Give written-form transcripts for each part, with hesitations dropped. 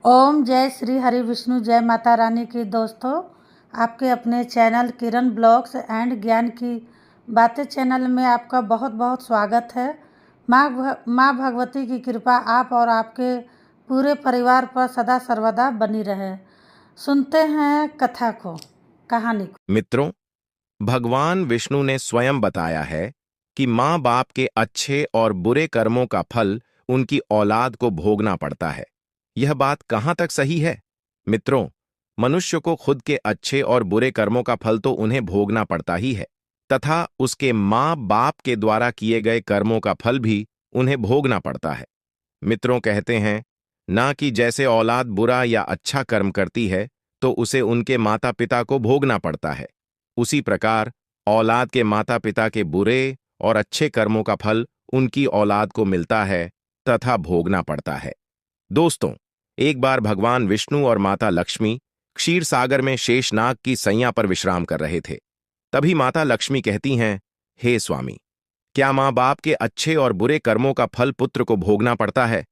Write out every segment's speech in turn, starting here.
ओम जय श्री हरि विष्णु जय माता रानी की। दोस्तों, आपके अपने चैनल किरण ब्लॉग्स एंड ज्ञान की बातें चैनल में आपका बहुत बहुत स्वागत है। माँ भगवती की कृपा आप और आपके पूरे परिवार पर सदा सर्वदा बनी रहे। सुनते हैं कथा को, कहानी को। मित्रों, भगवान विष्णु ने स्वयं बताया है कि माँ बाप के अच्छे और बुरे कर्मों का फल उनकी औलाद को भोगना पड़ता है। यह बात कहाँ तक सही है? मित्रों, मनुष्य को खुद के अच्छे और बुरे कर्मों का फल तो उन्हें भोगना पड़ता ही है, तथा उसके माँ बाप के द्वारा किए गए कर्मों का फल भी उन्हें भोगना पड़ता है। मित्रों, कहते हैं ना कि जैसे औलाद बुरा या अच्छा कर्म करती है तो उसे उनके माता पिता को भोगना पड़ता है, उसी प्रकार औलाद के माता पिता के बुरे और अच्छे कर्मों का फल उनकी औलाद को मिलता है तथा भोगना पड़ता है। दोस्तों, एक बार भगवान विष्णु और माता लक्ष्मी क्षीर सागर में शेषनाग की सैया पर विश्राम कर रहे थे। तभी माता लक्ष्मी कहती हैं, हे स्वामी, क्या माँ बाप के अच्छे और बुरे कर्मों का फल पुत्र को भोगना पड़ता है?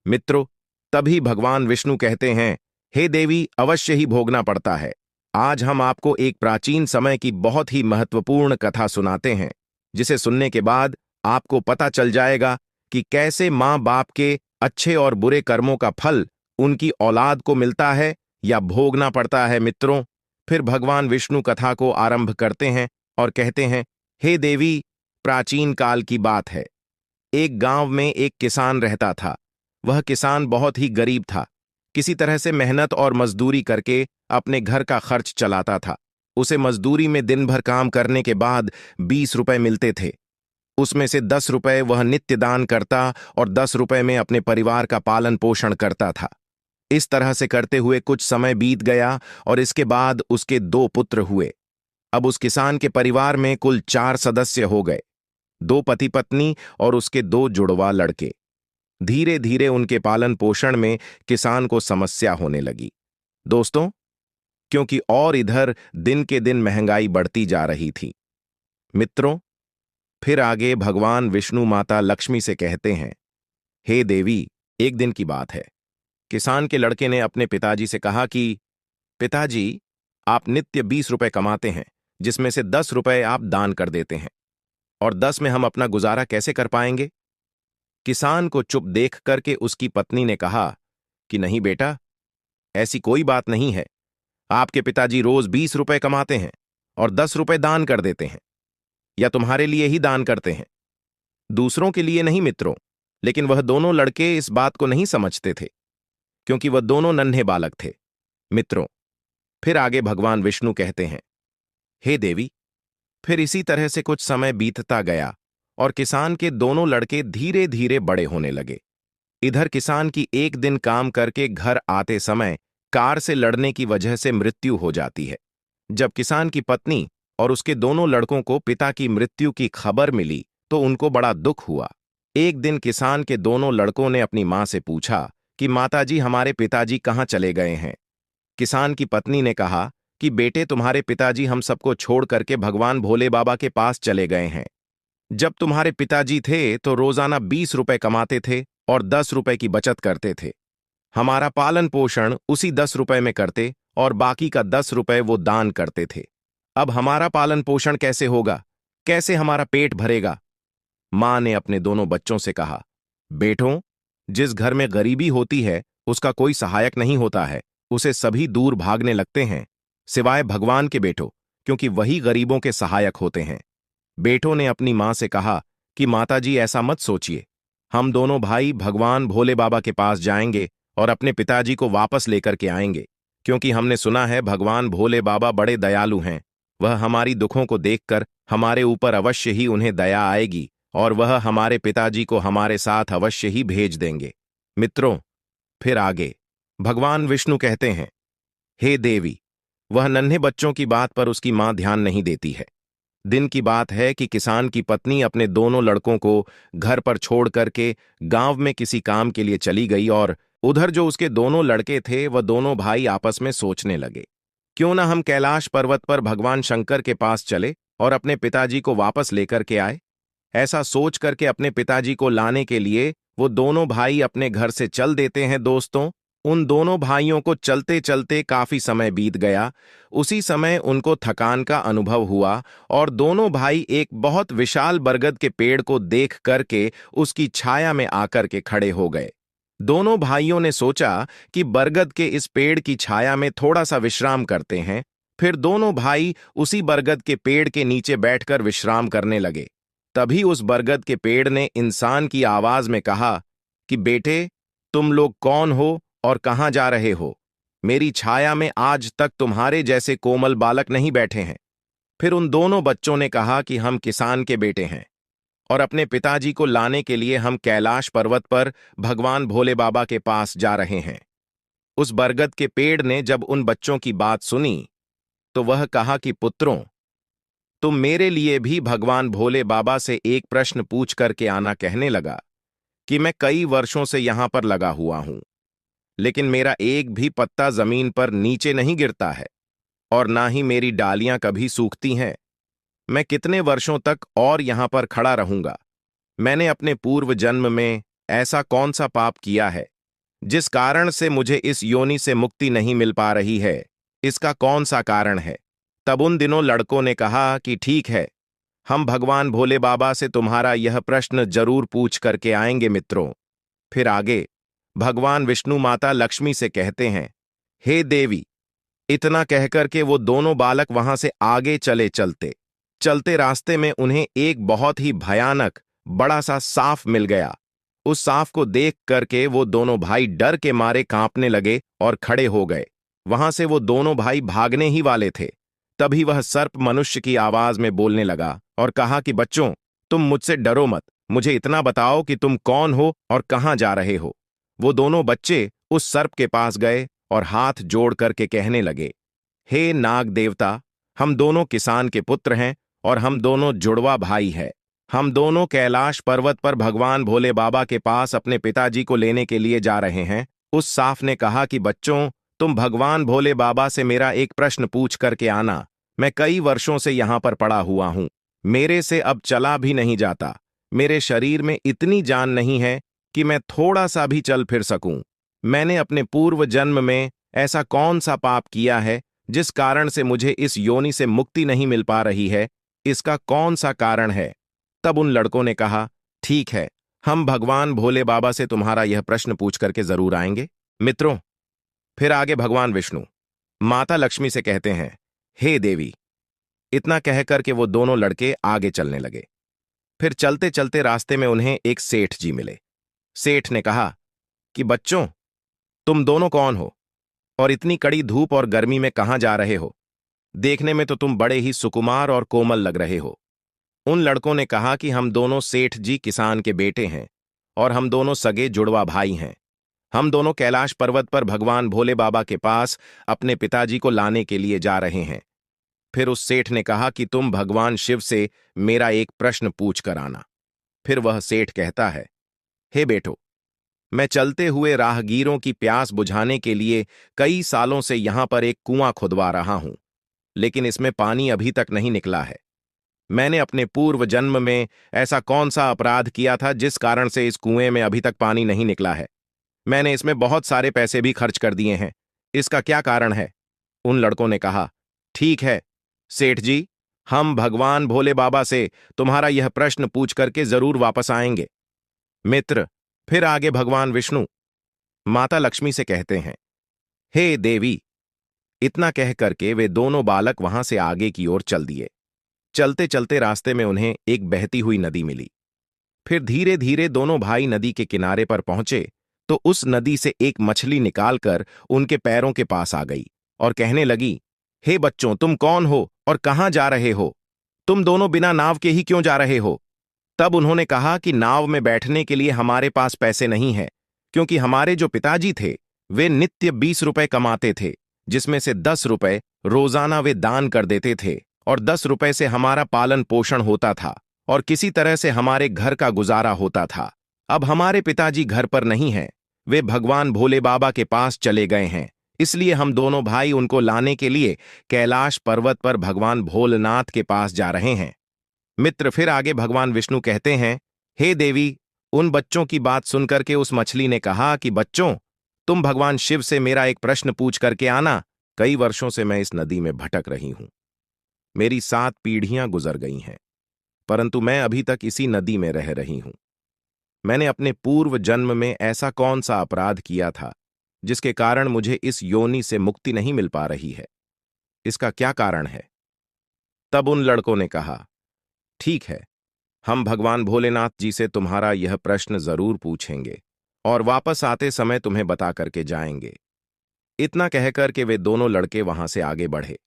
मित्रों, तभी भगवान विष्णु कहते हैं, हे देवी, अवश्य ही भोगना पड़ता है। आज हम आपको एक प्राचीन समय की बहुत ही महत्वपूर्ण कथा सुनाते हैं, जिसे सुनने के बाद आपको पता चल जाएगा कि कैसे माँ बाप के अच्छे और बुरे कर्मों का फल उनकी औलाद को मिलता है या भोगना पड़ता है। मित्रों, फिर भगवान विष्णु कथा को आरंभ करते हैं और कहते हैं, हे देवी, प्राचीन काल की बात है। एक गांव में एक किसान रहता था। वह किसान बहुत ही गरीब था। किसी तरह से मेहनत और मजदूरी करके अपने घर का खर्च चलाता था। उसे मजदूरी में दिन भर काम करने के बाद 20 रुपए मिलते थे। उसमें से 10 रुपए वह नित्य दान करता और 10 रुपए में अपने परिवार का पालन पोषण करता था। इस तरह से करते हुए कुछ समय बीत गया और इसके बाद उसके 2 पुत्र हुए। अब उस किसान के परिवार में कुल 4 सदस्य हो गए, 2 पति पत्नी और उसके 2 जुड़वा लड़के। धीरे धीरे उनके पालन पोषण में किसान को समस्या होने लगी। दोस्तों, क्योंकि और इधर दिन के दिन महंगाई बढ़ती जा रही थी। मित्रों, फिर आगे भगवान विष्णु माता लक्ष्मी से कहते हैं, हे देवी, एक दिन की बात है। किसान के लड़के ने अपने पिताजी से कहा कि पिताजी, आप नित्य 20 रुपए कमाते हैं, जिसमें से 10 रुपए आप दान कर देते हैं, और 10 में हम अपना गुजारा कैसे कर पाएंगे? किसान को चुप देख करके उसकी पत्नी ने कहा कि नहीं बेटा, ऐसी कोई बात नहीं है। आपके पिताजी रोज 20 रुपए कमाते हैं और 10 रुपए दान कर देते हैं, या तुम्हारे लिए ही दान करते हैं, दूसरों के लिए नहीं। मित्रों, लेकिन वह दोनों लड़के इस बात को नहीं समझते थे, क्योंकि वह दोनों नन्हे बालक थे। मित्रों, फिर आगे भगवान विष्णु कहते हैं, हे देवी, फिर इसी तरह से कुछ समय बीतता गया और किसान के दोनों लड़के धीरे धीरे बड़े होने लगे। इधर किसान की एक दिन काम करके घर आते समय कार से लड़ने की वजह से मृत्यु हो जाती है। जब किसान की पत्नी और उसके दोनों लड़कों को पिता की मृत्यु की खबर मिली तो उनको बड़ा दुख हुआ। एक दिन किसान के दोनों लड़कों ने अपनी मां से पूछा कि माताजी, हमारे पिताजी कहाँ चले गए हैं? किसान की पत्नी ने कहा कि बेटे, तुम्हारे पिताजी हम सबको छोड़ करके भगवान भोले बाबा के पास चले गए हैं। जब तुम्हारे पिताजी थे तो रोजाना 20 रुपए कमाते थे और 10 रुपए की बचत करते थे। हमारा पालन पोषण उसी 10 रुपए में करते और बाकी का 10 रुपए वो दान करते थे। अब हमारा पालन पोषण कैसे होगा? कैसे हमारा पेट भरेगा? मां ने अपने दोनों बच्चों से कहा, बेटों, जिस घर में गरीबी होती है उसका कोई सहायक नहीं होता है, उसे सभी दूर भागने लगते हैं, सिवाय भगवान के बेटो, क्योंकि वही गरीबों के सहायक होते हैं। बेटों ने अपनी मां से कहा कि माताजी, ऐसा मत सोचिए, हम दोनों भाई भगवान भोले बाबा के पास जाएंगे और अपने पिताजी को वापस लेकर के आएंगे, क्योंकि हमने सुना है भगवान भोले बाबा बड़े दयालु हैं। वह हमारी दुखों को देखकर हमारे ऊपर अवश्य ही उन्हें दया आएगी और वह हमारे पिताजी को हमारे साथ अवश्य ही भेज देंगे। मित्रों, फिर आगे भगवान विष्णु कहते हैं, हे देवी, वह नन्हे बच्चों की बात पर उसकी मां ध्यान नहीं देती है। दिन की बात है कि किसान की पत्नी अपने दोनों लड़कों को घर पर छोड़ करके गांव में किसी काम के लिए चली गई और उधर जो उसके दोनों लड़के थे वह दोनों भाई आपस में सोचने लगे, क्यों ना हम कैलाश पर्वत पर भगवान शंकर के पास चले और अपने पिताजी को वापस लेकर के आए। ऐसा सोच करके अपने पिताजी को लाने के लिए वो दोनों भाई अपने घर से चल देते हैं। दोस्तों, उन दोनों भाइयों को चलते चलते काफी समय बीत गया। उसी समय उनको थकान का अनुभव हुआ और दोनों भाई एक बहुत विशाल बरगद के पेड़ को देख करके उसकी छाया में आकर के खड़े हो गए। दोनों भाइयों ने सोचा कि बरगद के इस पेड़ की छाया में थोड़ा सा विश्राम करते हैं। फिर दोनों भाई उसी बरगद के पेड़ के नीचे बैठकर विश्राम करने लगे। तभी उस बरगद के पेड़ ने इंसान की आवाज में कहा कि बेटे, तुम लोग कौन हो और कहां जा रहे हो? मेरी छाया में आज तक तुम्हारे जैसे कोमल बालक नहीं बैठे हैं। फिर उन दोनों बच्चों ने कहा कि हम किसान के बेटे हैं और अपने पिताजी को लाने के लिए हम कैलाश पर्वत पर भगवान भोले बाबा के पास जा रहे हैं। उस बरगद के पेड़ ने जब उन बच्चों की बात सुनी तो वह कहा कि पुत्रों, तुम मेरे लिए भी भगवान भोले बाबा से एक प्रश्न पूछ करके आना। कहने लगा कि मैं कई वर्षों से यहां पर लगा हुआ हूं, लेकिन मेरा एक भी पत्ता जमीन पर नीचे नहीं गिरता है और ना ही मेरी डालियां कभी सूखती हैं। मैं कितने वर्षों तक और यहां पर खड़ा रहूंगा? मैंने अपने पूर्व जन्म में ऐसा कौन सा पाप किया है जिस कारण से मुझे इस योनि से मुक्ति नहीं मिल पा रही है? इसका कौन सा कारण है? तब उन दिनों लड़कों ने कहा कि ठीक है, हम भगवान भोले बाबा से तुम्हारा यह प्रश्न जरूर पूछ करके आएंगे मित्रों। फिर आगे भगवान विष्णु माता लक्ष्मी से कहते हैं, हे देवी। इतना कहकर के वो दोनों बालक वहां से आगे चले। चलते चलते रास्ते में उन्हें एक बहुत ही भयानक बड़ा सा सांप मिल गया। उस सांप को देख करके वो दोनों भाई डर के मारे कांपने लगे और खड़े हो गए। वहां से वो दोनों भाई भागने ही वाले थे। तभी वह सर्प मनुष्य की आवाज में बोलने लगा और कहा कि बच्चों, तुम मुझसे डरो मत, मुझे इतना बताओ कि तुम कौन हो और कहां जा रहे हो। वो दोनों बच्चे उस सर्प के पास गए और हाथ जोड़ करके कहने लगे, हे नाग देवता, हम दोनों किसान के पुत्र हैं और हम दोनों जुड़वा भाई हैं। हम दोनों कैलाश पर्वत पर भगवान भोले बाबा के पास अपने पिताजी को लेने के लिए जा रहे हैं। उस सांप ने कहा कि बच्चों, तुम भगवान भोले बाबा से मेरा एक प्रश्न पूछ करके आना। मैं कई वर्षों से यहां पर पड़ा हुआ हूं, मेरे से अब चला भी नहीं जाता। मेरे शरीर में इतनी जान नहीं है कि मैं थोड़ा सा भी चल फिर सकूं। मैंने अपने पूर्व जन्म में ऐसा कौन सा पाप किया है जिस कारण से मुझे इस योनि से मुक्ति नहीं मिल पा रही है? इसका कौन सा कारण है? तब उन लड़कों ने कहा, ठीक है, हम भगवान भोले बाबा से तुम्हारा यह प्रश्न पूछ करके जरूर आएंगे मित्रों। फिर आगे भगवान विष्णु माता लक्ष्मी से कहते हैं, हे देवी। इतना कह करके वो दोनों लड़के आगे चलने लगे। फिर चलते चलते रास्ते में उन्हें एक सेठ जी मिले। सेठ ने कहा कि बच्चों, तुम दोनों कौन हो और इतनी कड़ी धूप और गर्मी में कहां जा रहे हो? देखने में तो तुम बड़े ही सुकुमार और कोमल लग रहे हो। उन लड़कों ने कहा कि हम दोनों सेठ जी किसान के बेटे हैं और हम दोनों सगे जुड़वा भाई हैं। हम दोनों कैलाश पर्वत पर भगवान भोले बाबा के पास अपने पिताजी को लाने के लिए जा रहे हैं। फिर उस सेठ ने कहा कि तुम भगवान शिव से मेरा एक प्रश्न पूछ कर आना। फिर वह सेठ कहता है, हे बेटो, मैं चलते हुए राहगीरों की प्यास बुझाने के लिए कई सालों से यहां पर एक कुआं खुदवा रहा हूं, लेकिन इसमें पानी अभी तक नहीं निकला है। मैंने अपने पूर्व जन्म में ऐसा कौन सा अपराध किया था जिस कारण से इस कुएं में अभी तक पानी नहीं निकला है? मैंने इसमें बहुत सारे पैसे भी खर्च कर दिए हैं, इसका क्या कारण है? उन लड़कों ने कहा, ठीक है सेठ जी, हम भगवान भोले बाबा से तुम्हारा यह प्रश्न पूछ करके जरूर वापस आएंगे मित्र। फिर आगे भगवान विष्णु माता लक्ष्मी से कहते हैं, हे देवी। इतना कह करके वे दोनों बालक वहां से आगे की ओर चल दिए। चलते चलते रास्ते में उन्हें एक बहती हुई नदी मिली। फिर धीरे धीरे दोनों भाई नदी के किनारे पर पहुंचे तो उस नदी से एक मछली निकालकर उनके पैरों के पास आ गई और कहने लगी, हे बच्चों, तुम कौन हो और कहां जा रहे हो? तुम दोनों बिना नाव के ही क्यों जा रहे हो? तब उन्होंने कहा कि नाव में बैठने के लिए हमारे पास पैसे नहीं है, क्योंकि हमारे जो पिताजी थे वे नित्य 20 रुपए कमाते थे, जिसमें से 10 रुपए रोजाना वे दान कर देते थे और 10 रुपए से हमारा पालन पोषण होता था और किसी तरह से हमारे घर का गुजारा होता था। अब हमारे पिताजी घर पर नहीं हैं, वे भगवान भोले बाबा के पास चले गए हैं, इसलिए हम दोनों भाई उनको लाने के लिए कैलाश पर्वत पर भगवान भोलेनाथ के पास जा रहे हैं मित्र। फिर आगे भगवान विष्णु कहते हैं, हे देवी। उन बच्चों की बात सुनकर के उस मछली ने कहा कि बच्चों, तुम भगवान शिव से मेरा एक प्रश्न पूछ करके आना। कई वर्षों से मैं इस नदी में भटक रही हूं। मेरी 7 पीढ़ियां गुजर गई हैं, परंतु मैं अभी तक इसी नदी में रह रही हूं। मैंने अपने पूर्व जन्म में ऐसा कौन सा अपराध किया था जिसके कारण मुझे इस योनि से मुक्ति नहीं मिल पा रही है? इसका क्या कारण है? तब उन लड़कों ने कहा, ठीक है, हम भगवान भोलेनाथ जी से तुम्हारा यह प्रश्न जरूर पूछेंगे और वापस आते समय तुम्हें बता करके जाएंगे। इतना कहकर के वे दोनों लड़के वहां से आगे बढ़े।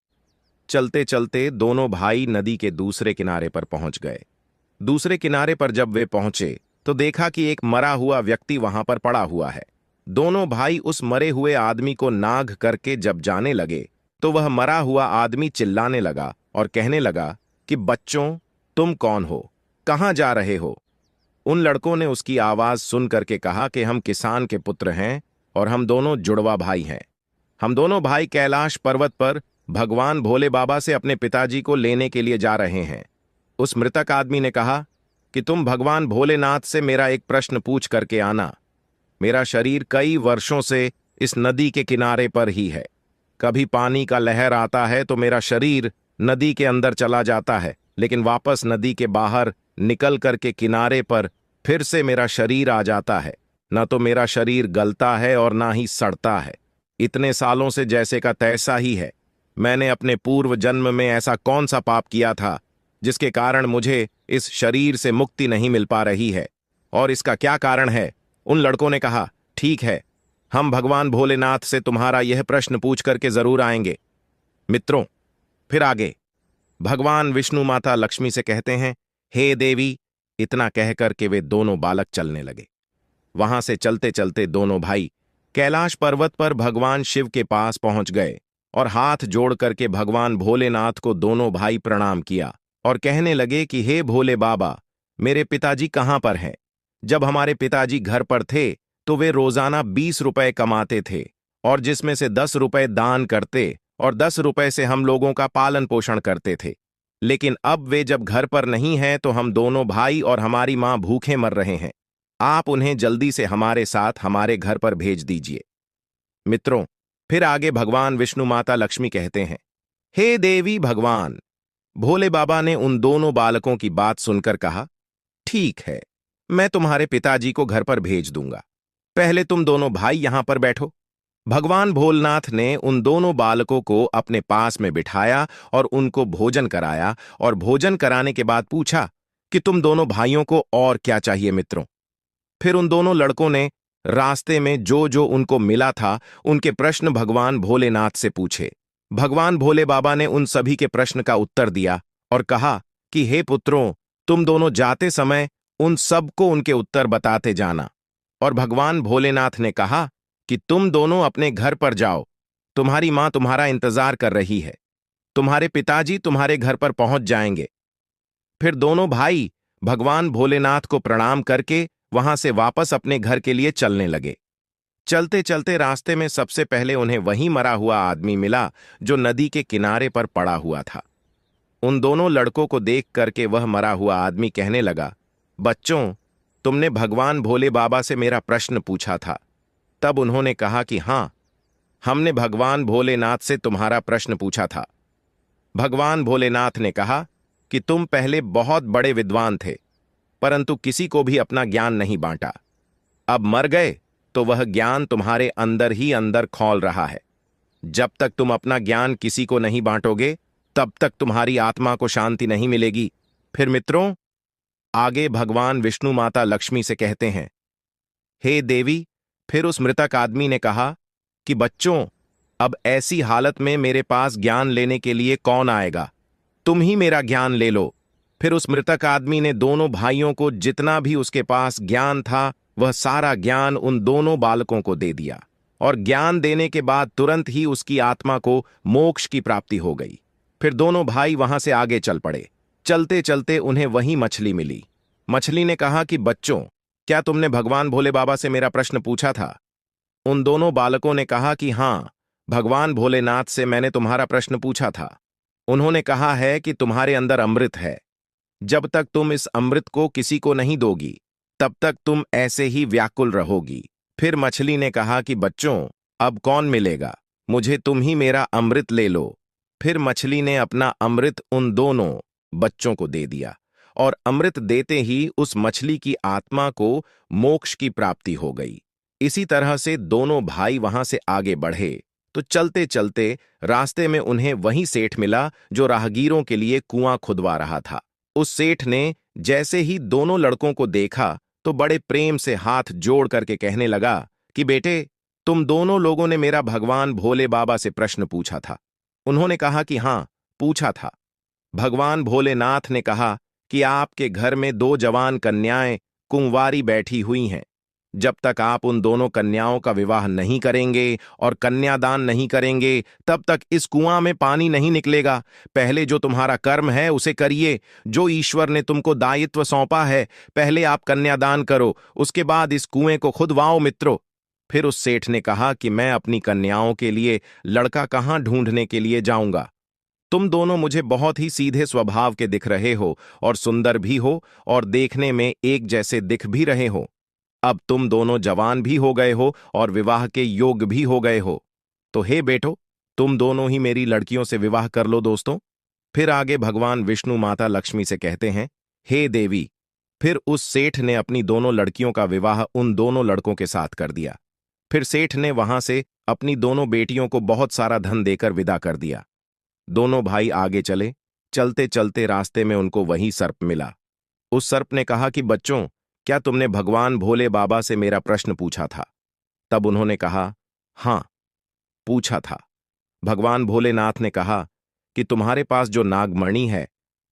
चलते चलते दोनों भाई नदी के दूसरे किनारे पर पहुंच गए। दूसरे किनारे पर जब वे पहुंचे तो देखा कि एक मरा हुआ व्यक्ति वहां पर पड़ा हुआ है। दोनों भाई उस मरे हुए आदमी को नाग करके जब जाने लगे तो वह मरा हुआ आदमी चिल्लाने लगा और कहने लगा कि बच्चों, तुम कौन हो, कहां जा रहे हो? उन लड़कों ने उसकी आवाज सुन करके कहा कि हम किसान के पुत्र हैं और हम दोनों जुड़वा भाई हैं। हम दोनों भाई कैलाश पर्वत पर भगवान भोले बाबा से अपने पिताजी को लेने के लिए जा रहे हैं। उस मृतक आदमी ने कहा कि तुम भगवान भोलेनाथ से मेरा एक प्रश्न पूछ करके आना। मेरा शरीर कई वर्षों से इस नदी के किनारे पर ही है। कभी पानी का लहर आता है तो मेरा शरीर नदी के अंदर चला जाता है, लेकिन वापस नदी के बाहर निकल करके किनारे पर फिर से मेरा शरीर आ जाता है। न तो मेरा शरीर गलता है और ना ही सड़ता है। इतने सालों से जैसे का तैसा ही है। मैंने अपने पूर्व जन्म में ऐसा कौन सा पाप किया था जिसके कारण मुझे इस शरीर से मुक्ति नहीं मिल पा रही है, और इसका क्या कारण है? उन लड़कों ने कहा, ठीक है, हम भगवान भोलेनाथ से तुम्हारा यह प्रश्न पूछ करके जरूर आएंगे। मित्रों, फिर आगे भगवान विष्णु माता लक्ष्मी से कहते हैं, हे देवी। इतना कहकर के वे दोनों बालक चलने लगे। वहां से चलते चलते दोनों भाई कैलाश पर्वत पर भगवान शिव के पास पहुंच गए और हाथ जोड़ करके भगवान भोलेनाथ को दोनों भाई प्रणाम किया और कहने लगे कि हे भोले बाबा, मेरे पिताजी कहां पर हैं? जब हमारे पिताजी घर पर थे तो वे रोजाना 20 रुपए कमाते थे और जिसमें से 10 रुपए दान करते और 10 रुपए से हम लोगों का पालन पोषण करते थे। लेकिन अब वे जब घर पर नहीं हैं तो हम दोनों भाई और हमारी मां भूखे मर रहे हैं। आप उन्हें जल्दी से हमारे साथ हमारे घर पर भेज दीजिए। मित्रों, फिर आगे भगवान विष्णु माता लक्ष्मी कहते हैं, हे देवी भगवान। भोले बाबा ने उन दोनों बालकों की बात सुनकर कहा, ठीक है, मैं तुम्हारे पिताजी को घर पर भेज दूंगा। पहले तुम दोनों भाई यहां पर बैठो। भगवान भोलेनाथ ने उन दोनों बालकों को अपने पास में बिठाया और उनको भोजन कराया, और भोजन कराने के बाद पूछा कि तुम दोनों भाइयों को और क्या चाहिए मित्रों? फिर उन दोनों लड़कों ने रास्ते में जो जो उनको मिला था उनके प्रश्न भगवान भोलेनाथ से पूछे। भगवान भोले बाबा ने उन सभी के प्रश्न का उत्तर दिया और कहा कि हे पुत्रों, तुम दोनों जाते समय उन सबको उनके उत्तर बताते जाना। और भगवान भोलेनाथ ने कहा कि तुम दोनों अपने घर पर जाओ, तुम्हारी मां तुम्हारा इंतजार कर रही है। तुम्हारे पिताजी तुम्हारे घर पर पहुंच जाएंगे। फिर दोनों भाई भगवान भोलेनाथ को प्रणाम करके वहां से वापस अपने घर के लिए चलने लगे। चलते चलते रास्ते में सबसे पहले उन्हें वही मरा हुआ आदमी मिला जो नदी के किनारे पर पड़ा हुआ था। उन दोनों लड़कों को देख करके वह मरा हुआ आदमी कहने लगा, बच्चों, तुमने भगवान भोले बाबा से मेरा प्रश्न पूछा था। तब उन्होंने कहा कि हां, हमने भगवान भोलेनाथ से तुम्हारा प्रश्न पूछा था। भगवान भोलेनाथ ने कहा कि तुम पहले बहुत बड़े विद्वान थे, परंतु किसी को भी अपना ज्ञान नहीं बांटा। अब मर गए तो वह ज्ञान तुम्हारे अंदर ही अंदर खौल रहा है। जब तक तुम अपना ज्ञान किसी को नहीं बांटोगे तब तक तुम्हारी आत्मा को शांति नहीं मिलेगी। फिर मित्रों, आगे भगवान विष्णु माता लक्ष्मी से कहते हैं, हे देवी। फिर उस मृतक आदमी ने कहा कि बच्चों, अब ऐसी हालत में मेरे पास ज्ञान लेने के लिए कौन आएगा? तुम ही मेरा ज्ञान ले लो। फिर उस मृतक आदमी ने दोनों भाइयों को जितना भी उसके पास ज्ञान था वह सारा ज्ञान उन दोनों बालकों को दे दिया, और ज्ञान देने के बाद तुरंत ही उसकी आत्मा को मोक्ष की प्राप्ति हो गई। फिर दोनों भाई वहां से आगे चल पड़े। चलते चलते उन्हें वही मछली मिली। मछली ने कहा कि बच्चों, क्या तुमने भगवान भोले बाबा से मेरा प्रश्न पूछा था? उन दोनों बालकों ने कहा कि हां, भगवान भोलेनाथ से मैंने तुम्हारा प्रश्न पूछा था। उन्होंने कहा है कि तुम्हारे अंदर अमृत है। जब तक तुम इस अमृत को किसी को नहीं दोगी तब तक तुम ऐसे ही व्याकुल रहोगी। फिर मछली ने कहा कि बच्चों, अब कौन मिलेगा, मुझे तुम ही मेरा अमृत ले लो। फिर मछली ने अपना अमृत उन दोनों बच्चों को दे दिया, और अमृत देते ही उस मछली की आत्मा को मोक्ष की प्राप्ति हो गई। इसी तरह से दोनों भाई वहां से आगे बढ़े तो चलते चलते रास्ते में उन्हें वही सेठ मिला जो राहगीरों के लिए कुआं खुदवा रहा था। उस सेठ ने जैसे ही दोनों लड़कों को देखा तो बड़े प्रेम से हाथ जोड़ करके कहने लगा कि बेटे, तुम दोनों लोगों ने मेरा भगवान भोले बाबा से प्रश्न पूछा था। उन्होंने कहा कि हां, पूछा था। भगवान भोलेनाथ ने कहा कि आपके घर में दो जवान कन्याएं कुंवारी बैठी हुई हैं। जब तक आप उन दोनों कन्याओं का विवाह नहीं करेंगे और कन्यादान नहीं करेंगे, तब तक इस कुआं में पानी नहीं निकलेगा। पहले जो तुम्हारा कर्म है उसे करिए, जो ईश्वर ने तुमको दायित्व सौंपा है। पहले आप कन्यादान करो, उसके बाद इस कुएं को खुदवाओ मित्रों। फिर उस सेठ ने कहा कि मैं अपनी कन्याओं के लिए लड़का कहां ढूंढने के लिए जाऊंगा। तुम दोनों मुझे बहुत ही सीधे स्वभाव के दिख रहे हो और सुंदर भी हो और देखने में एक जैसे दिख भी रहे हो। अब तुम दोनों जवान भी हो गए हो और विवाह के योग्य भी हो गए हो, तो हे बेटो, तुम दोनों ही मेरी लड़कियों से विवाह कर लो दोस्तों। फिर आगे भगवान विष्णु माता लक्ष्मी से कहते हैं, हे देवी। फिर उस सेठ ने अपनी दोनों लड़कियों का विवाह उन दोनों लड़कों के साथ कर दिया। फिर सेठ ने वहां से अपनी दोनों बेटियों को बहुत सारा धन देकर विदा कर दिया। दोनों भाई आगे चले। चलते चलते रास्ते में उनको वही सर्प मिला। उस सर्प ने कहा कि बच्चों, क्या तुमने भगवान भोले बाबा से मेरा प्रश्न पूछा था? तब उन्होंने कहा, हां, पूछा था। भगवान भोलेनाथ ने कहा कि तुम्हारे पास जो नागमणि है,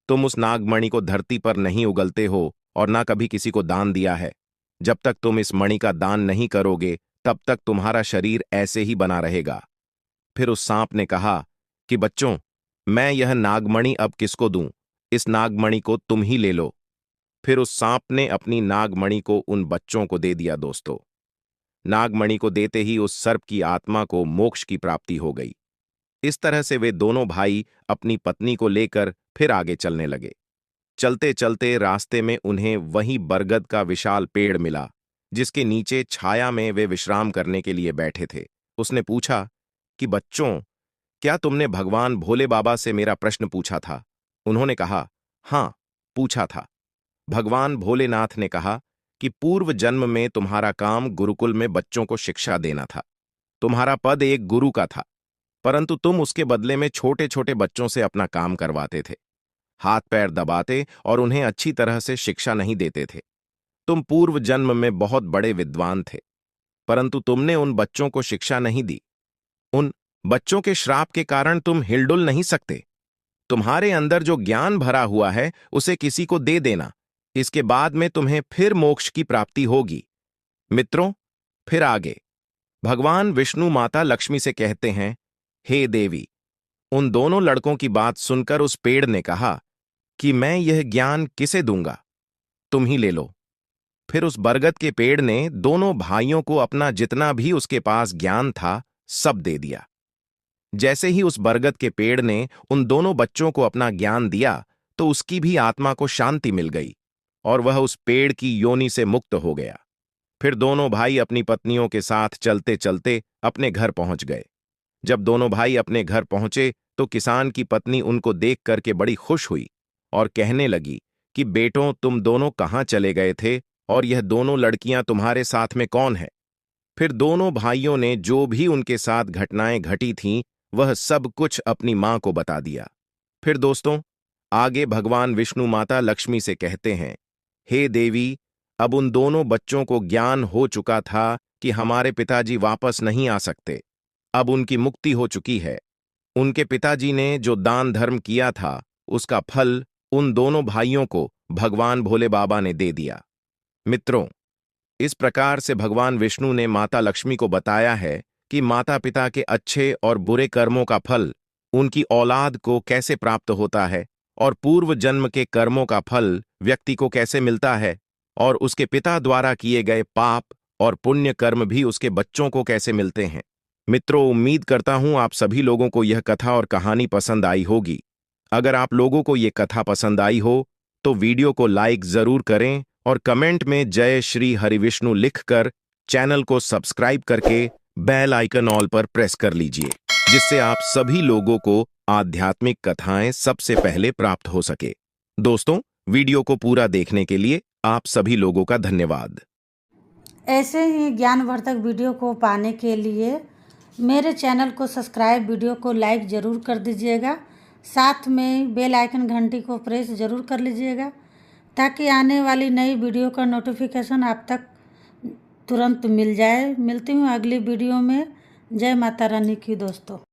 तुम उस नागमणि को धरती पर नहीं उगलते हो और ना कभी किसी को दान दिया है। जब तक तुम इस मणि का दान नहीं करोगे, तब तक तुम्हारा शरीर ऐसे ही बना रहेगा। फिर उस सांप ने कहा कि बच्चों, मैं यह नागमणि अब किसको दूं? इस नागमणि को तुम ही ले लो। फिर उस सांप ने अपनी नागमणि को उन बच्चों को दे दिया दोस्तों। नागमणि को देते ही उस सर्प की आत्मा को मोक्ष की प्राप्ति हो गई। इस तरह से वे दोनों भाई अपनी पत्नी को लेकर फिर आगे चलने लगे। चलते चलते रास्ते में उन्हें वही बरगद का विशाल पेड़ मिला, जिसके नीचे छाया में वे विश्राम करने के लिए बैठे थे। उसने पूछा कि बच्चों, क्या तुमने भगवान भोले बाबा से मेरा प्रश्न पूछा था? उन्होंने कहा, हां, पूछा था। भगवान भोलेनाथ ने कहा कि पूर्व जन्म में तुम्हारा काम गुरुकुल में बच्चों को शिक्षा देना था। तुम्हारा पद एक गुरु का था, परंतु तुम उसके बदले में छोटे छोटे बच्चों से अपना काम करवाते थे, हाथ पैर दबाते और उन्हें अच्छी तरह से शिक्षा नहीं देते थे। तुम पूर्व जन्म में बहुत बड़े विद्वान थे, परंतु तुमने उन बच्चों को शिक्षा नहीं दी। उन बच्चों के श्राप के कारण तुम हिलडुल नहीं सकते। तुम्हारे अंदर जो ज्ञान भरा हुआ है उसे किसी को दे देना, इसके बाद में तुम्हें फिर मोक्ष की प्राप्ति होगी। मित्रों, फिर आगे भगवान विष्णु माता लक्ष्मी से कहते हैं, हे देवी। उन दोनों लड़कों की बात सुनकर उस पेड़ ने कहा कि मैं यह ज्ञान किसे दूंगा, तुम ही ले लो। फिर उस बरगद के पेड़ ने दोनों भाइयों को अपना जितना भी उसके पास ज्ञान था सब दे दिया। जैसे ही उस बरगद के पेड़ ने उन दोनों बच्चों को अपना ज्ञान दिया, तो उसकी भी आत्मा को शांति मिल गई और वह उस पेड़ की योनि से मुक्त हो गया। फिर दोनों भाई अपनी पत्नियों के साथ चलते चलते अपने घर पहुंच गए। जब दोनों भाई अपने घर पहुंचे तो किसान की पत्नी उनको देख करके बड़ी खुश हुई और कहने लगी कि बेटों, तुम दोनों कहाँ चले गए थे और यह दोनों लड़कियां तुम्हारे साथ में कौन है? फिर दोनों भाइयों ने जो भी उनके साथ घटनाएं घटी थीं, वह सब कुछ अपनी मां को बता दिया। फिर दोस्तों, आगे भगवान विष्णु माता लक्ष्मी से कहते हैं, हे देवी, अब उन दोनों बच्चों को ज्ञान हो चुका था कि हमारे पिताजी वापस नहीं आ सकते। अब उनकी मुक्ति हो चुकी है। उनके पिताजी ने जो दान धर्म किया था, उसका फल उन दोनों भाइयों को भगवान भोले बाबा ने दे दिया। मित्रों, इस प्रकार से भगवान विष्णु ने माता लक्ष्मी को बताया है कि माता पिता के अच्छे और बुरे कर्मों का फल उनकी औलाद को कैसे प्राप्त होता है और पूर्व जन्म के कर्मों का फल व्यक्ति को कैसे मिलता है और उसके पिता द्वारा किए गए पाप और पुण्य कर्म भी उसके बच्चों को कैसे मिलते हैं। मित्रों, उम्मीद करता हूं आप सभी लोगों को यह कथा और कहानी पसंद आई होगी। अगर आप लोगों को यह कथा पसंद आई हो तो वीडियो को लाइक जरूर करें और कमेंट में जय श्री हरिविष्णु लिखकर चैनल को सब्सक्राइब करके बेल आइकन ऑल पर प्रेस कर लीजिए, जिससे आप सभी लोगों को आध्यात्मिक कथाएं सबसे पहले प्राप्त हो सके। दोस्तों, वीडियो को पूरा देखने के लिए आप सभी लोगों का धन्यवाद। ऐसे ही ज्ञानवर्धक वीडियो को पाने के लिए मेरे चैनल को सब्सक्राइब, वीडियो को लाइक ज़रूर कर दीजिएगा। साथ में बेल आइकन घंटी को प्रेस ज़रूर कर लीजिएगा, ताकि आने वाली नई वीडियो का नोटिफिकेशन आप तक तुरंत मिल जाए। मिलती हूँ अगली वीडियो में। जय माता रानी की दोस्तों।